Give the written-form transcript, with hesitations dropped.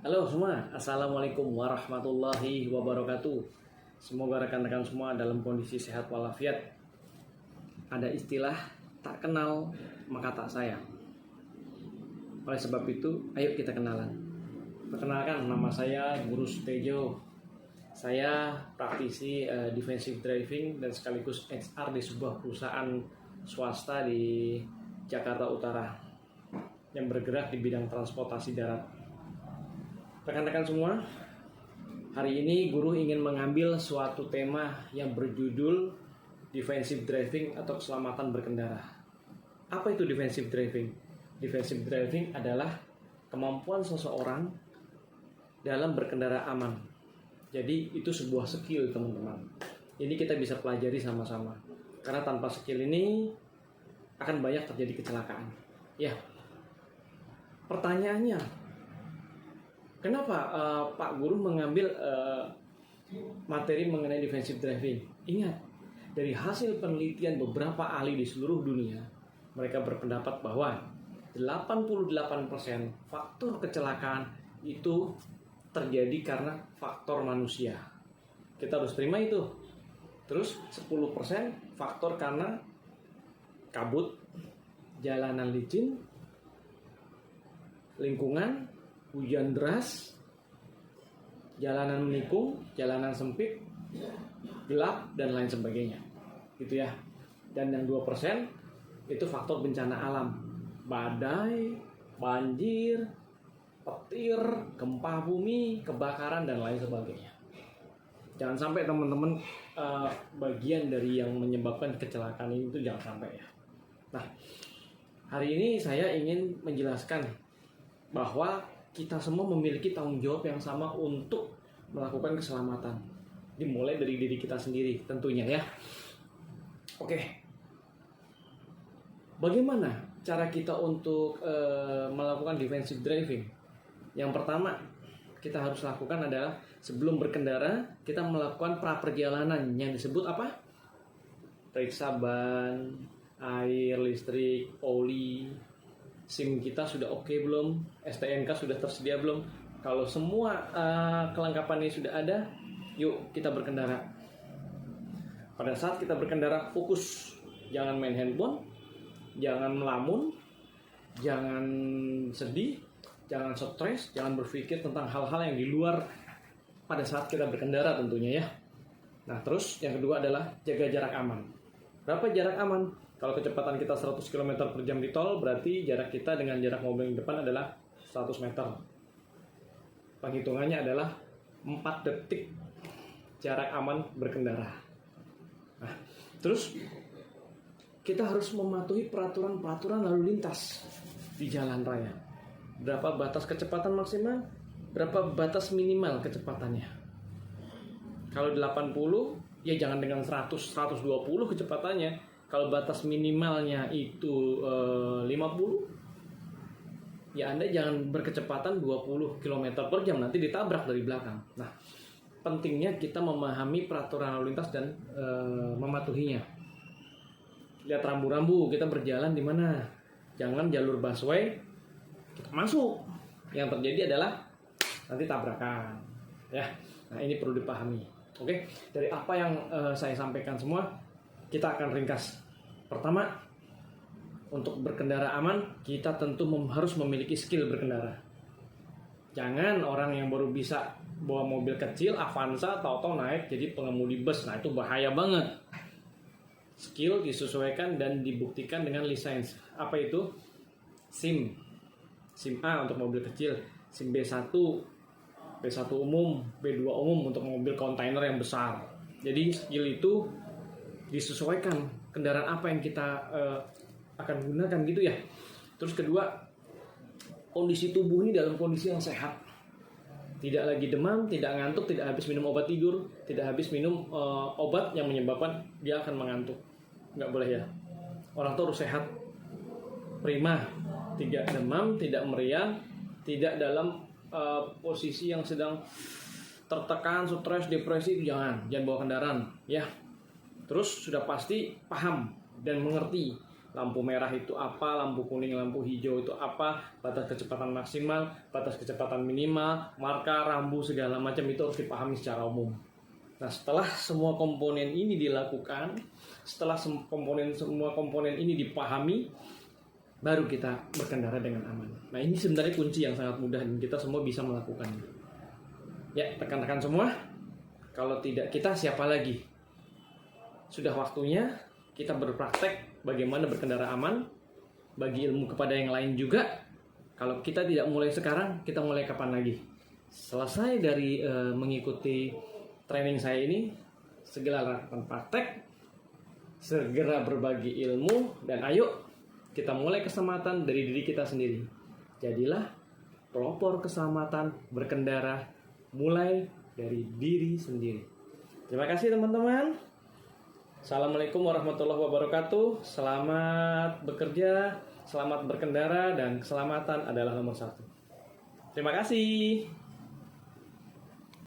Halo semua, Assalamualaikum warahmatullahi wabarakatuh. Semoga rekan-rekan semua dalam kondisi sehat walafiat. Ada istilah tak kenal maka tak sayang. Oleh sebab itu, ayo kita kenalan. Perkenalkan, nama saya Guru Sutejo. Saya praktisi defensive driving dan sekaligus HR di sebuah perusahaan swasta di Jakarta Utara yang bergerak di bidang transportasi darat. Rekan-rekan semua, hari ini guru ingin mengambil suatu tema yang berjudul defensive driving atau keselamatan berkendara. Apa itu defensive driving? Defensive driving adalah kemampuan seseorang dalam berkendara aman. Jadi itu sebuah skill, teman-teman. Ini kita bisa pelajari sama-sama. Karena tanpa skill ini akan banyak terjadi kecelakaan. Ya. Pertanyaannya, kenapa Pak Guru mengambil materi mengenai defensive driving? Ingat, dari hasil penelitian beberapa ahli di seluruh dunia, mereka berpendapat bahwa 88% faktor kecelakaan itu terjadi karena faktor manusia. Kita harus terima itu. Terus 10% faktor karena kabut, jalanan licin, lingkungan, hujan deras, jalanan menikung, jalanan sempit, gelap, dan lain sebagainya. Gitu ya. Dan yang 2% itu faktor bencana alam. Badai, banjir, petir, gempa bumi, kebakaran, dan lain sebagainya. Jangan sampai teman-teman bagian dari yang menyebabkan kecelakaan ini itu jangan sampai ya. Nah, hari ini saya ingin menjelaskan bahwa kita semua memiliki tanggung jawab yang sama untuk melakukan keselamatan. Dimulai dari diri kita sendiri tentunya ya. Oke. Bagaimana cara kita untuk melakukan defensive driving? Yang pertama kita harus lakukan adalah sebelum berkendara kita melakukan pra perjalanan yang disebut apa? Periksa ban, air, listrik, oli, SIM kita sudah oke belum? STNK sudah tersedia belum? Kalau semua kelengkapan ini sudah ada, yuk kita berkendara. Pada saat kita berkendara, fokus. Jangan main handphone, jangan melamun, jangan sedih, jangan stres, jangan berpikir tentang hal-hal yang di luar pada saat kita berkendara tentunya ya. Nah terus yang kedua adalah jaga jarak aman. Berapa jarak aman? Kalau kecepatan kita 100 km per jam di tol, berarti jarak kita dengan jarak mobil yang depan adalah 100 meter. Penghitungannya adalah 4 detik jarak aman berkendara. Nah, terus kita harus mematuhi peraturan-peraturan lalu lintas di jalan raya. Berapa batas kecepatan maksimal? Berapa batas minimal kecepatannya? Kalau 80, ya jangan dengan 100, 120 kecepatannya. Kalau batas minimalnya itu 50, ya Anda jangan berkecepatan 20 km per jam, nanti ditabrak dari belakang. Nah, pentingnya kita memahami peraturan lalu lintas dan mematuhinya. Lihat rambu-rambu, kita berjalan di mana. Jangan jalur busway, kita masuk. Yang terjadi adalah nanti tabrakan. Ya, nah ini perlu dipahami. Oke, dari apa yang saya sampaikan semua, kita akan ringkas. Pertama, untuk berkendara aman, kita tentu harus memiliki skill berkendara. Jangan orang yang baru bisa bawa mobil kecil, Avanza, tahu-tahu naik jadi pengemudi bus. Nah, itu bahaya banget. Skill disesuaikan dan dibuktikan dengan lisensi. Apa itu? SIM. SIM A untuk mobil kecil, SIM B1, B1 umum, B2 umum untuk mobil kontainer yang besar. Jadi skill itu disesuaikan kendaraan apa yang kita akan gunakan gitu ya. Terus kedua, kondisi tubuh ini dalam kondisi yang sehat. Tidak lagi demam, tidak ngantuk, tidak habis minum obat tidur, tidak habis minum obat yang menyebabkan dia akan mengantuk. Nggak boleh ya. Orang tuh harus sehat, prima, tidak demam, tidak meriang, tidak dalam posisi yang sedang tertekan, stres, depresi, itu jangan bawa kendaraan ya. Terus sudah pasti paham dan mengerti lampu merah itu apa, lampu kuning, lampu hijau itu apa, batas kecepatan maksimal, batas kecepatan minimal, marka, rambu, segala macam itu harus dipahami secara umum. Nah, setelah semua komponen ini dilakukan, setelah semua komponen ini dipahami, baru kita berkendara dengan aman. Nah, ini sebenarnya kunci yang sangat mudah dan kita semua bisa melakukannya. Ya, rekan-rekan semua, kalau tidak kita siapa lagi? Sudah waktunya kita berpraktek bagaimana berkendara aman, bagi ilmu kepada yang lain juga. Kalau kita tidak mulai sekarang, kita mulai kapan lagi? Selesai dari mengikuti training saya ini, segera lakukan praktek, segera berbagi ilmu, dan ayo kita mulai keselamatan dari diri kita sendiri. Jadilah pelopor keselamatan berkendara mulai dari diri sendiri. Terima kasih teman-teman. Assalamualaikum warahmatullahi wabarakatuh. Selamat bekerja, selamat berkendara, dan keselamatan adalah nomor 1. Terima kasih.